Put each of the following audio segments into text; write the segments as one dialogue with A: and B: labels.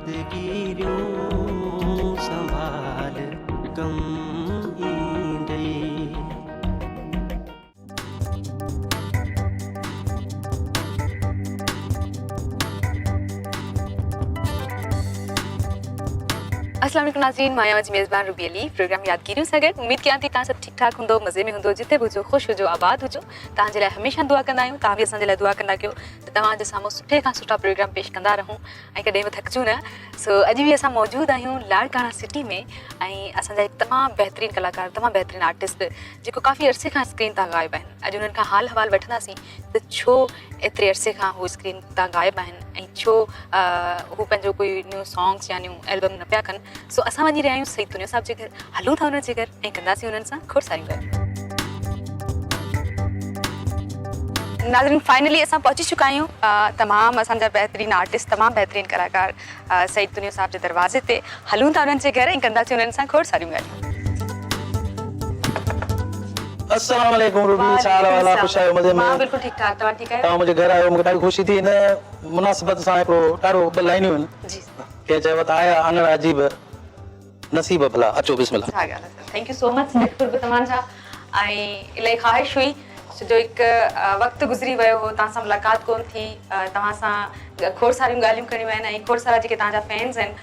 A: यादगिरियों संभाल कम ईंदे।
B: अस्सलाम वालेकुम नाज़रीन, मां जी मेज़बान रूबी अली प्रोग्राम यादगिरियों सां गॾु उम्मीद कयां थी तव्हां सभु ठीकु ठाक हूंदो, मज़े में हूंदो, जिथे बि हुजो ख़ुशि हुजो, आबाद हुजो। तव्हांजे लाइ हमेशह दुआ कंदा आहियूं, तव्हां बि असांजे लाइ दुआ कंदा कयो त तव्हांजे साम्हूं सुठे खां सुठा प्रोग्राम पेश कंदा रहूं ऐं कॾहिं बि थकिजूं न। सो अॼु बि असां मौजूदु आहियूं लाड़काना सिटी में ऐं असांजा हिकु तमामु बहितरीनु कलाकार, तमामु बहितरीनु आर्टिस्ट जेको काफ़ी अरसे खां स्क्रीन तां ग़ाइबु आहिनि। अॼु उन्हनि खां हाल अहिवाल वठंदासीं त छो एतिरे अरसे खां हू स्क्रीन तां ग़ाइबु आहिनि ऐं छो हू पंहिंजो कोई न्यू सॉन्ग्स या न्यू एल्बम न पिया कनि। सो असां वञी रहिया आहियूं सईद दुनिया साहिब जे घर, हलूं था हुन जे घर ऐं कंदासीं हुननि सां खोड़सारियूं ॻाल्हियूं। नाज़रीन, फाइनली असां पहुची चुका आहियूं तमामु असांजा बहितरीनु आर्टिस्ट, तमामु बहितरीनु कलाकार सईद दुनिया साहिब जे दरवाज़े ते। हलूं था हुननि जे घर ऐं कंदासीं हुननि सां खोड़सारियूं ॻाल्हियूं।
C: अस्सलाम वालेकुम रूबी, छा हाल आहे? ख़ुशि आहियो? मज़े में?
B: मां बिल्कुलु ठीकु ठाक, तव्हां ठीकु आहियो?
C: तव्हां मुंहिंजे घर आहियो, मूंखे ॾाढी ख़ुशी थी। हिन मुनासिबत सां हिकिड़ो ॾाढो ॿ लाइनियूं आहिनि।
B: जी
C: कंहिं चयो त आया आंगण अजीब नसीब भला, अचो बिस्मिल्लाह।
B: छा ॻाल्हि आहे, थैंक यू सो मच कुर्ब तव्हांजा। ऐं इलाही ख़्वाहिश हुई जो हिकु वक़्तु गुज़री वियो हो, तव्हां सां मुलाक़ात कोन थी, तव्हां सां खोड़ सारियूं ॻाल्हियूं करियूं आहिनि ऐं खोड़ सारा जेके तव्हांजा फैन्स आहिनि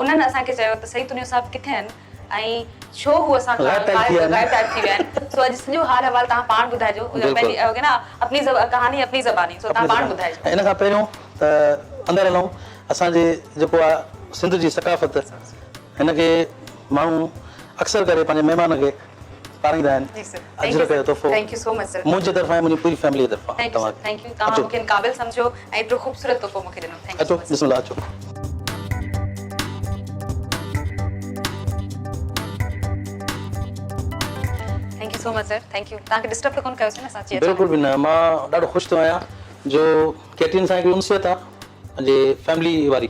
B: उन्हनि असांखे चयो त सईद दुनिया साहिब किथे आहिनि ऐं छो हू असां ग़ाइब थी विया आहिनि। सो अॼु सॼो हाल अहिवाल तव्हां पाण ॿुधाइजो, पंहिंजी न अपनी कहानी अपनी ज़बानी, सो तव्हां पाण ॿुधाइजो।
C: इन खां पहिरियों त अंदरि हलूं, असांजे जेको आहे सिंध जी सकाफ़त, हिनखे माण्हू अक्सर करे पंहिंजे महिमान खे पारींदा आहिनि। अजर कयो तोहफ़ो
B: thank you so much sir,
C: मुंहिंजे तरफ़ां ऐं मुंहिंजी पूरी फैमिली जे तरफ़ां।
B: थैंक यू, तव्हां मूंखे क़ाबिल सम्झो ऐं एतिरो ख़ूबसूरत तोहफ़ो मूंखे ॾिनो। थैंक यू
C: अचो बिस्मिल्लाह, अचो।
B: Thank you so much sir, thank U. तव्हांखे डिस्टर्ब त कोन कयोसीं न असां अची?
C: बिल्कुलु बि न, मां ॾाढो ख़ुशि थो आहियां जो कैटरीन सां हिकिड़ी उनसियत आहे मुंहिंजे फैमिली वारी,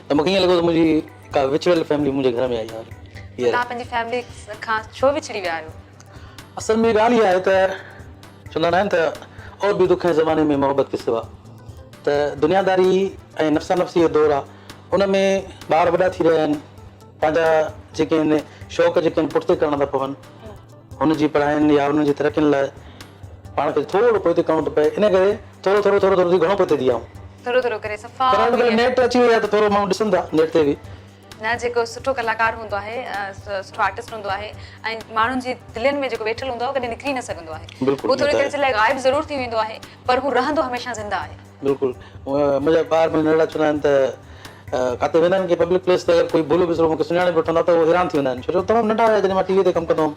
C: त मूंखे ईअं लॻो त मुंहिंजी का विछड़ियल फैमिली मुंहिंजे घर में आई आहे।
B: तव्हां पंहिंजी फैमिली खां छो विछड़ी विया आहियो?
C: असल में ॻाल्हि इहा आहे त चवंदा आहिनि त और बि दुख ऐं ज़माने में मोहबत के सिवा, त दुनियादारी ऐं नफ़्सा नफ़्सी जो दौरु आहे, उन में ॿार वॾा थी रहिया आहिनि, पंहिंजा जेके आहिनि शौक़ जेके आहिनि पुठिते करणा था पवनि, हुनजी पढ़ाइनि या हुननि जी तरक़ियुनि लाइ पाण खे थोरो पोइ करिणो थो पए। इन करे थोरो थोरो थोरो थोरो घणो पोइ थी आऊं,
B: थोरो थोरो करे सफ़ा
C: नेट अची वई आहे त थोरो माण्हू ॾिसनि था नेट ते बि।
B: न, जेको सुठो कलाकार हूंदो आहे, सुठो आर्टिस्ट हूंदो आहे ऐं माण्हुनि जी दिलनि में जेको वेठल हूंदो आहे कॾहिं निकिरी न सघंदो आहे। उहो थोरी देरि जे लाइ ग़ाइब ज़रूरु थी वेंदो आहे पर हू रहंदो हमेशह ज़िंदा आहे।
C: बिल्कुलु, मुंहिंजा ॿार मुंहिंजा नंढड़ा चवंदा आहिनि त किथे वेंदा आहिनि की पब्लिक प्लेस ते अगरि कोई भुलो विसरो मूंखे सुञाणे बि वठंदा त उहो हैरान थी वेंदा आहिनि, छो जो तमामु नंढा हुया जॾहिं मां टीवीअ ते कमु कंदो हुउमि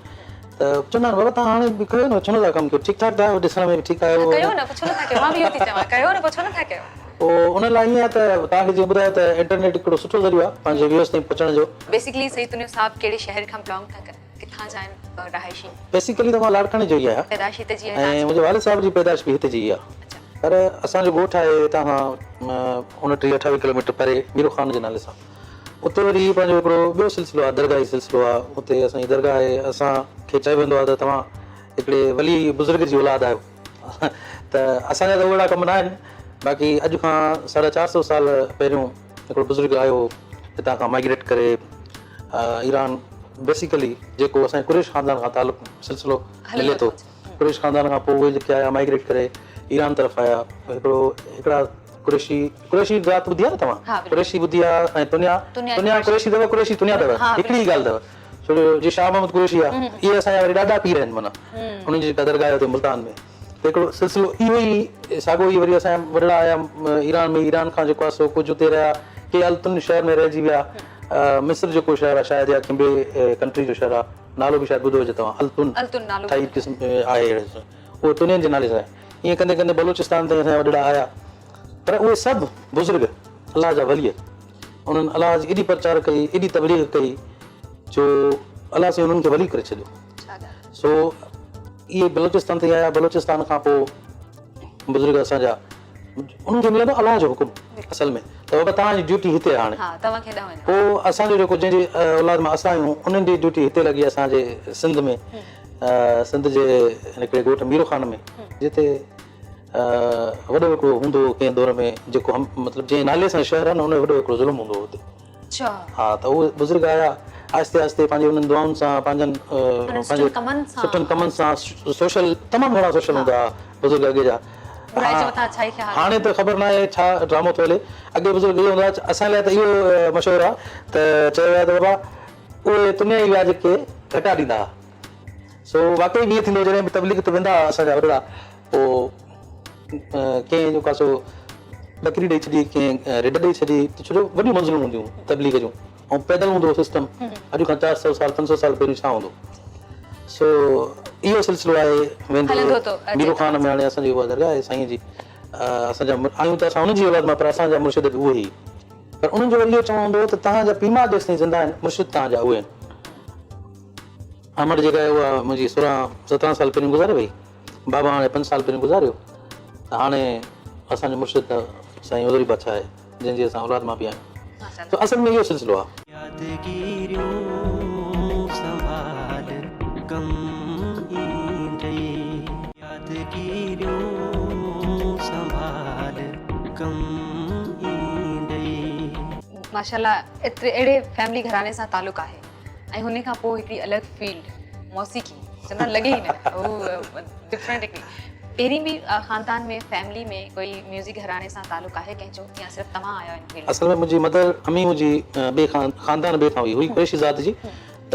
C: त चवंदा आहिनि बाबा तव्हां हाणे बि कयो न, छो नथा कमु कयो, ठीकु ठाक आहियो, ॾिसण में बि ठीकु आहियो,
B: कयो न, पोइ छो नथा कयो? मां बि इहो थी चवां, कयो न, पोइ छो नथा कयो?
C: पोइ उन लाइ ईअं आहे त तव्हांखे जीअं ॿुधायो त इंटरनेट हिकिड़ो सुठो ज़रियो आहे पंहिंजे व्यूअर्स ताईं पहुचण जो।
B: बेसिकली सईद दुनिया साहिब कहिड़े शहर खां बिलोंग था कनि, किथां जा आहिनि रहायशी?
C: बेसिकली त मां लाड़काने जो ई आहियां,
B: पैदाइश हिते जी आहे
C: ऐं मुंहिंजे वालिद साहिब जी पैदाइश बि हिते जी आहे, पर असांजो ॻोठु आहे हितां खां 29-28 किलोमीटर परे मीरो ख़ान जे नाले सां। उते वरी पंहिंजो हिकिड़ो ॿियो सिलसिलो आहे, दरगाही सिलसिलो आहे। उते असांजी दरगाह आहे, असांखे चयो वेंदो आहे त तव्हां हिकिड़े वली बुज़ुर्ग जी औलाद आहियो त असांजा त अहिड़ा कम न आहिनि। बाक़ी अॼु खां 450 साल पहिरियों हिकिड़ो बुज़ुर्ग आयो हितां खां माइग्रेट करे ईरान, बेसिकली जेको असांजे कुरैश ख़ानदान खां तालुक़ु सिलसिलो मिले थो, कुरैश ख़ानदान खां पोइ उहे जेके आया माइग्रेट करे ईरान तरफ़ आया। हिकिड़ा कुरैशी ज़ात ॿुधी आहे न तव्हां? कुरैशी ॿुधी आहे ऐं दुनिया कुरैशी अथव, कुरैशी दुनिया अथव, हिकिड़ी ॻाल्हि अथव। छो जो जीअं शाह मोहम्मद कुरैशी आहे, इहे असांजा वरी ॾाढा पीर आहिनि, माना उन्हनि जी दरगाह हुते मुल्तान में हिकिड़ो सिलसिलो इहो ई साॻियो ई वरी असांजा वॾड़ा आया ईरान में। ईरान खां जेको आहे सो कुझु हुते रहिया, के अल्तुन शहर में रहिजी विया, मिस्र जेको शहर आहे शायदि या कंहिं ॿिए कंट्री जो शहर आहे, नालो बि शायदि ॿुधो हुजे तव्हां, अल्तुन ठही क़िस्म आहे, उहो तुनियनि जे नाले सां आहे। ईअं कंदे कंदे बलूचिस्तान ताईं असांजा वॾड़ा आया, पर उहे सभु बुज़ुर्ग अलाह जा वली, उन्हनि अलाह जी एॾी प्रचार कई, एॾी तबलीग कई जो अलाह साईं उन्हनि खे वली करे छॾियो। सो इहे बलूचिस्तान ताईं आया, बलूचिस्तान खां पोइ बुज़ुर्ग असांजा उन्हनि खे मिलंदो अलाह जो हुकुम असल में, त बाबा तव्हांजी ड्यूटी हिते आहे हाणे। पोइ असांजो जेको जंहिंजी औलाद मां असां आहियूं उन्हनि जी ड्यूटी हिते लॻी असांजे सिंध में, सिंध जे हिकिड़े ॻोठ मीरो ख़ान में, जिते वॾो हिकिड़ो हूंदो कंहिं दौर में जेको मतिलबु जंहिं नाले सां शहर आहे न, उन वॾो हिकिड़ो ज़ुल्म हूंदो हुते।
B: अच्छा
C: हाँ त उहे बुज़ुर्ग आया आहिस्ते आहिस्ते पंहिंजे उन्हनि दुआउनि सां पंहिंजनि पंहिंजे सुठनि कमनि सां सोशल तमामु घणा सोशल हूंदा हुआ बुज़ुर्ग अॻे जा
B: बुराई जे मथां अच्छाई खे
C: हाणे त ख़बर न आहे छा ड्रामो थो हले अॻे बुज़ुर्ग इहो हूंदा असां लाइ त इहो मशहूरु आहे त चयो वियो आहे त बाबा उहे दुनिया ई व्याज खे घटा ॾींदा हुआ सो वाक़ई ईअं थींदो जॾहिं बि तबलीग ते वेंदा हुआ असांजा वॾड़ा पोइ कंहिं जो कासो बकरी ॾेई छॾी कंहिं रेड ॾेई छॾी त छो जो वॾियूं मंज़िलूं हूंदियूं तबलीग जूं ऐं पैदल हूंदो सिस्टम अॼु खां 400 साल 500 साल पहिरियों छा हूंदो सो इहो सिलसिलो आहे वेंदो मीरू खान में हाणे असांजी उहा दरगाह आहे साईं जी असांजा आहियूं त असां उनजी औलाद मां पर असांजा मुर्शिद बि उहे ई पर उन्हनि जो इहो चवणो हूंदो त तव्हांजा पीमा जेसिताईं ज़िंदा आहिनि मुर्शिद तव्हांजा उहे आहिनि अमर जेका आहे उहा मुंहिंजी 16-17 साल पहिरियों गुज़ारे वई बाबा हाणे 5 साल पहिरियों गुज़ारियो त हाणे असांजो मुर्शिद त साईं उदरी बादशाह आहे जंहिंजी असां औलाद मां बि आहियूं त असल में इहो सिलसिलो आहे
A: यादगिरियूं संभाल कम ईंदे यादगिरियूं संभाल कम ईंदे
B: माशाल्लाह एतिरे अहिड़े फैमिली घराने सां तालुक़ आहे ऐं हुन खां पोइ हिकिड़ी अलॻि फील्ड मौसीक़ी चवंदा लॻे ई न हू डिफरेंट हिकिड़ी पहिरीं बि ख़ानदान में फैमिली में कोई म्यूज़िक घराने सां तालुक़ आहे कंहिंजो या सिर्फ़ु तव्हां आया आहिनि फील्ड
C: असल में मुंहिंजी मदर अम्मी मुंहिंजी ॿिए ख़ानदान ॿिए खां हुई कुरैशी ज़ात जी त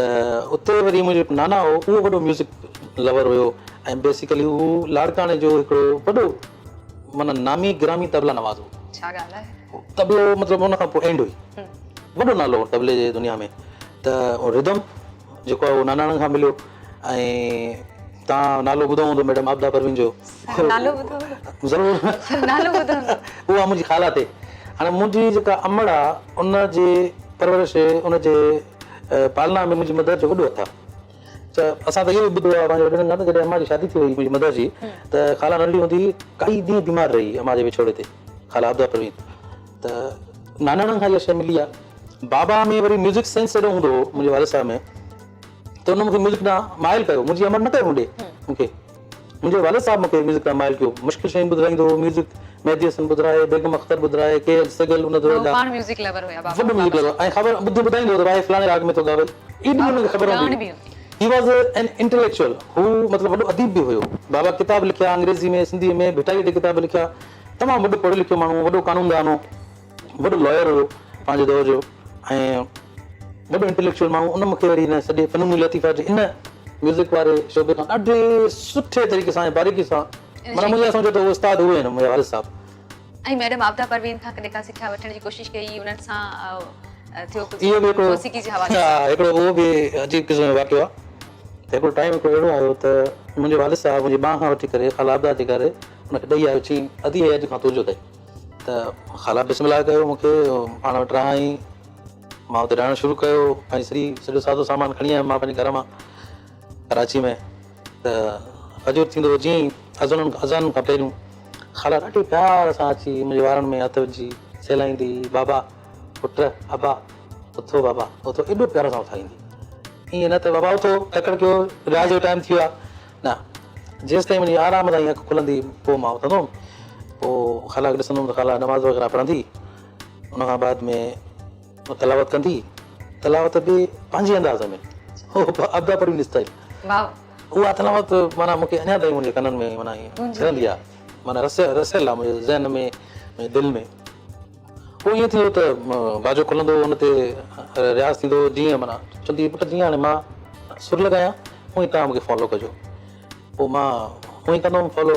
C: उते वरी मुंहिंजो नाना हो उहो वॾो म्यूज़िक लवर हुयो ऐं बेसिकली उहो लाड़काणे जो हिकिड़ो वॾो माना नामी ग्रामी तबला नवाज़ हो
B: छा ॻाल्हि आहे
C: तबलो मतिलबु उन खां पोइ एंड हुई वॾो नालो हो तबले जे दुनिया में त रिदम जेको आहे उहो नानाणनि खां मिलियो ऐं तव्हां नालो ॿुधो हूंदो मैडम आबदा परवीन जो
B: नालो ॿुधो
C: ज़रूरु
B: नालो ॿुधो
C: उहा मुंहिंजी ख़ाला ते हाणे मुंहिंजी जेका अमड़ आहे उन जे परवरिश उन जे पालना में मुंहिंजी मदर जो वॾो हथु आहे त असां त इहो बि ॿुधो आहे पंहिंजे वॾनि खां जॾहिं अम्मा जी शादी थी वई मुंहिंजी मदर जी त ख़ाला नंढी हूंदी काई ॾींहं बीमार रही अम्मा जे विछोड़े ते ख़ाला आबदा परवीन त नानाणनि खां इहा शइ मिली आहे बाबा में वरी म्यूज़िक सेंस एॾो हूंदो हो मुंहिंजे वारिद साहिब में त हुन मूंखे म्यूज़िक ॾांहुं माइल कयो मुंहिंजी अमर न कयो मुंडे मूंखे मुंहिंजे वारिद साहिब मूंखे म्यूज़िक ॾांहुं माइल कयो मुश्किल शयूं ॿुधाईंदो हो म्यूज़िक मेहदी हसन ॿुधाए बेगम अख्तर ॿुधाए के सगल उन
B: पाण म्यूज़िक लवर हुया बाबा
C: वॾो म्यूज़िक लवर ऐं ख़बर ॿुधाईंदो त भाई फलाणे राग में थो ॻावे एॾी हुनखे ख़बर हूंदी ही वॉज एन इंटेलेक्चुअल हू मतिलबु वॾो अदीब बि हुयो बाबा किताब लिखिया अंग्रेज़ी में सिंधी में भिटाई ते किताब लिखिया तमामु वॾो पढ़ियो लिखियो माण्हू वॾो कानूनदान हो वॾो लॉयर हुयो पंहिंजे दौर जो ऐं वॾो इंटेलेक्चुअल माण्हू उन मूंखे वरी हिन सॼे फ़नून लतीफ़ा जे इन म्यूज़िक वारे शोबे खां ॾाढे सुठे तरीक़े सां ऐं बारीकी सां माना मुंहिंजा सम्झो त उहे उस्ताद उहे आहिनि मुंहिंजा वारिद साहिब
B: ऐं मैडम आबदा परवीन खां कॾहिं का सिखिया वठण जी कोशिशि कई उन्हनि सां थियो कुझु
C: इहो बि हिकिड़ो
B: मौसीक़ी जे हवाले
C: हा हिकिड़ो उहो बि अजीब क़िस्म जो वाक़ियो आहे त हिकिड़ो टाइम हिकिड़ो अहिड़ो आयो त मुंहिंजे वारिद साहिब मुंहिंजी ॿांह खां वठी करे ख़ाला आबदा जे करे हुनखे ॾेई आयो चई अधी अॼु खां तुंहिंजो अथई त ख़ाला बिस्मिल्लाह कयो मूंखे पाण वटि रहाई मां हुते रहणु शुरू कयो पंहिंजी सॼो सादो सामान खणी आयुमि मां पंहिंजे घर मां कराची में त अजूर थींदो जीअं ई अज़ान खां पहिरियों ख़ाला ॾाढे प्यार सां अची मुंहिंजे वारनि में हथ विझी सहलाईंदी बाबा पुट अबा उथो बाबा उथो एॾो प्यार सां उथाईंदी ईअं न त बाबा उथो तकड़ कयो रियाज़ जो टाइम थी वियो आहे न जेसि ताईं मुंहिंजी आराम सां अखि खुलंदी पोइ मां उथंदुमि पोइ ख़ाला खे ॾिसंदुमि त ख़ाला नमाज़ वग़ैरह पढ़ंदी उनखां बाद में तलावत कंदी तलावत बि पंहिंजे अंदाज़ में आबदा परवीन स्टाइल उहा तलावत माना मूंखे अञा ताईं मुंहिंजे कननि में माना ईअं रहंदी आहे माना रसियल आहे मुंहिंजे ज़हन में दिलि में पोइ ईअं थींदो त बाजो खुलंदो हुन ते रियाज़ थींदो जीअं माना चवंदी पुट जीअं हाणे मां सुर लॻायां उअं ई तव्हां मूंखे फॉलो कजो पोइ मां उअं ई कंदुमि फॉलो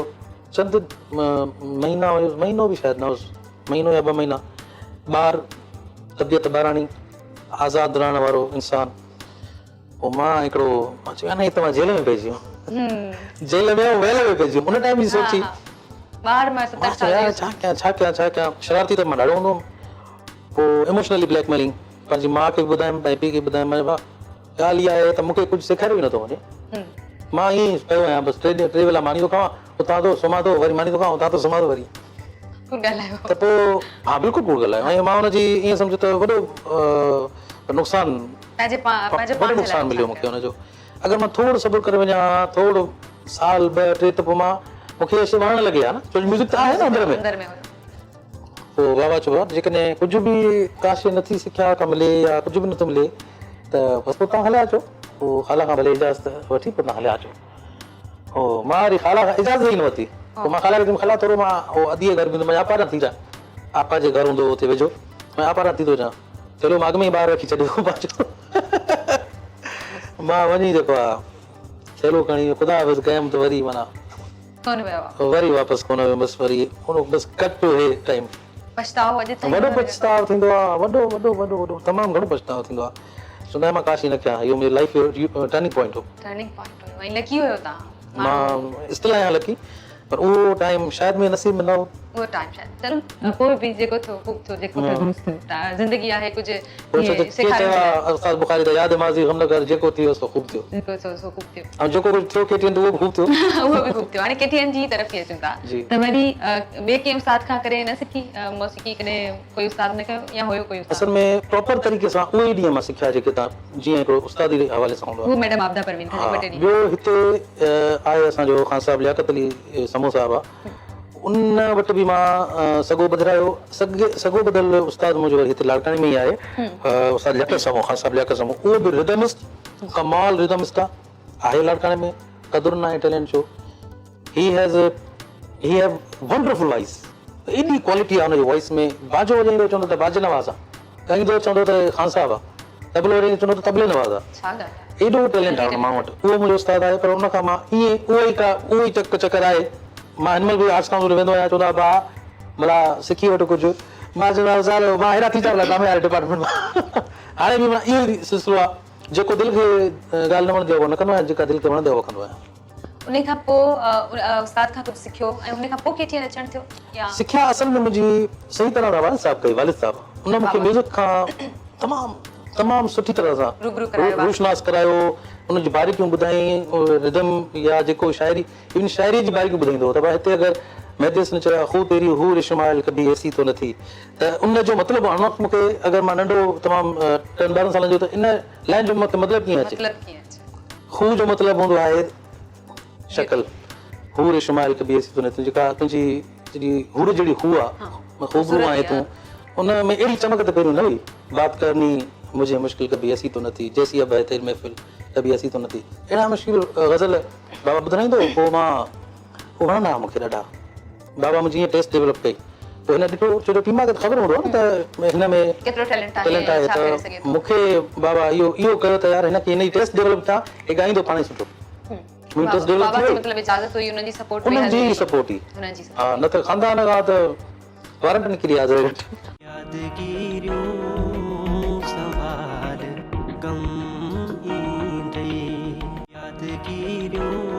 C: चंद महीना हुयो महीनो बि शायदि न हुउसि महीनो या 2 महीना ॿार तबियत ॿाराणी आज़ादु रहण वारो इंसानु पोइ मां हिकिड़ो मां चयो न त मां जेल में पइजी वियुमि जेल में वेल में पइजी वियुमि उन टाइम जी सोची छा कयां शरारती त मां ॾाढो हूंदो हुउमि पोइ इमोशनली ब्लैकमेलिंग पंहिंजी माउ खे बि ॿुधायमि पंहिंजे पीउ खे बि ॿुधायमि भाउ ॻाल्हि इहा आहे त मूंखे कुझु सेखारियो ई नथो वञे मां ईअं ई पियो आहियां बसि 3 वेला मानी थो खावां उतां थो सुम्हां थो वरी मानी थो खावां उतां थो सुम्हां थो वरी त पोइ हा बिल्कुलु कूड़ ॻाल्हायो ऐं मां हुनजी ईअं सम्झो त वॾो नुक़सानु मिलियो मूंखे हुनजो अगरि मां थोरो सब्र करे वञा थोरो साल 2 3 त पोइ मूंखे शइ वणणु लॻी आहे न छो म्यूज़िक त आहे न अंदरि में पोइ बाबा चयो जेकॾहिं कुझु बि काश नथी सिखिया का मिले या कुझु बि नथो मिले त बसि पोइ तव्हां हलिया अचो पोइ ख़ाला खां भले इजाज़त वठी पोइ तव्हां हलिया अचो पोइ मां वरी ख़ाला खां इजाज़त ई न वरिती पोइ मां ख़ाला खे ख़ाला थोरो मां अधीअ घर में मां व्यापार थी अचां आपा जे घर हूंदो हुते वेझो मां व्यापार थी थो अचां चलो मां अॻु में ई ॿार रखी छॾियो पंहिंजो मां वञी जेको आहे थेलो खणी ख़ुदा बसि कयमि त वरी माना
B: कोन वियो आहे
C: वरी वापसि कोन वियो बसि वरी उन बसि कट पियो हे टाइम
B: पछताओ अॼु ताईं
C: वॾो पछताव थींदो आहे वॾो वॾो वॾो वॾो तमामु घणो पछताव थींदो आहे चवंदा मां काश ई न कयां इहो मुंहिंजी लाइफ जो टर्निंग पॉइंट हो
B: टर्निंग पॉइंट हुयो ऐं लकी हुयो तव्हां
C: मां स्टिल आहियां लकी पर उहो टाइम शायदि मुंहिंजे नसीब में न हो
B: उहो टाइम शायदि चलो पोइ बि जेको थियो ख़ूब थियो जेको थियो दुरुस्त थियो ज़िंदगी आहे कुझु
C: उस्ताद बुखारी त यादि माज़ी गम न कर जेको थियो सो ख़ूब थियो
B: जेको थियो सो ख़ूब थियो
C: ऐं जेको कुझु थियो केटीएन उहो बि ख़ूब थियो
B: उहो बि ख़ूब थियो हाणे केटीएन जी तरफ़ ई अचूं था त वरी ॿिए कंहिं उस्ताद खां करे न सिखी मौसीक़ी कॾहिं कोई उस्ताद न कयो या हुयो कोई उस्ताद
C: असल में प्रॉपर तरीक़े सां उहे ई ॾींहं मां सिखिया जेके तव्हां जीअं हिकिड़ो उस्तादी जे हवाले सां हूंदो
B: उहो मैडम आपदा परवीन खां ॿ टे ॾींहं
C: ॿियो हिते आहे असांजो ख़ान साहिबु लियाकत अली समो साहिबु आहे उन वटि बि मां सॻो ॿुधायो सॻो ॿुधल उस्ताद मुंहिंजो वरी हिते लाड़काणे में ई आहे उस्ताद लियाकत समो ख़ान साहिबु लियाकत समो उहो बि रिदमिस्ट कमाल रिदमिस्ट आहे लाड़काणे में क़दुरु न आहे टैलेंट जो ही हैव वंडरफुल वॉइस एॾी क्वालिटी आहे हुनजी वॉइस में बाजो वॼाईंदो चवंदो त बाजे नवाज़ आहे ॻाईंदो चवंदो त ख़ान साहिबु आहे तबलो वॼाईंदो चवंदो त तबले नवाज़ आहे
B: छा ॻाल्हि आहे
C: एॾो टैलेंट आहे मां वटि उहो मुंहिंजो उस्ताद आहे पर उन खां मां ईअं उहो ई चकर आहे मां हिनमहिल बि आर्ट्स काउंसिल वेंदो आहियां चवंदो आहे भाउ भला सिखी वठो कुझु मां चवंदो साल मां हेॾा थी चां काम यार डिपार्टमेंट मां हाणे बि मां इहो ई सिलसिलो आहे जेको दिलि खे ॻाल्हि न वणंदी आहे उहो न कंदो आहियां जेका दिलि खे वणंदी आहे उहो कंदो आहियां
B: उन खां पोइ उस्ताद खां कुझु सिखियो ऐं उन खां पोइ केटीएन अचणु थियो या
C: सिखिया असल में मुंहिंजी सही तरह सां वालिद साहिबु कई वालिद साहिबु उन मूंखे म्यूज़िक खां तमामु सुठी तरह सां
B: रूबरू करायो
C: रोशनास करायो उनजी बारीकियूं ॿुधाई रिदम या जेको शाइरी इवन शाइरी जी बारीकियूं ॿुधाईंदो त भाई हिते अगरि मैदिस न चयो हू तेरी हू रिशमाइल कभी ऐसी तो न थी त उन जो मतिलबु हाणे मूंखे अगरि मां नंढो तमामु 10-12 सालनि जो त इन लाइन जो मतिलबु कीअं अचे हू जो मतिलबु हूंदो आहे शक्ल हू रिशमाइल कभी ऐसी तो न थी जेका तुंहिंजी हूर जहिड़ी हू आहे ख़ूबरू आहे तूं उन में अहिड़ी चमक त पहिरियों न हुई बात करनी मुझे मुश्किल कभी ऐसी तो न थी जैसी अब है तेरी महफिल कभी ऐसी तो न थी अहिड़ा मुश्किल ग़ज़ल बाबा ॿुधाईंदो पोइ मां उहो वणंदा हुआ मूंखे ॾाढा बाबा मुंहिंजी ईअं टेस्ट डेवलप कई पोइ हिन ॾिठो छो जो टीमा खे ख़बर हूंदो आहे न त हिन में
B: केतिरो टैलेंट
C: आहे त मूंखे बाबा इहो कयो त यार हिनखे हिन जी टेस्ट डेवलप था हे ॻाईंदो पाण ई सुठो मुंहिंजी टेस्ट डेवलप थी
B: मतिलबु इजाज़त हुई उन्हनि जी सपोर्ट
C: उन्हनि जी सपोर्ट ई हा न त ख़ानदान खां त वारंट निकिरी आहे
A: यादगिरियूं संभाल गम ईंदे यादगिरियूं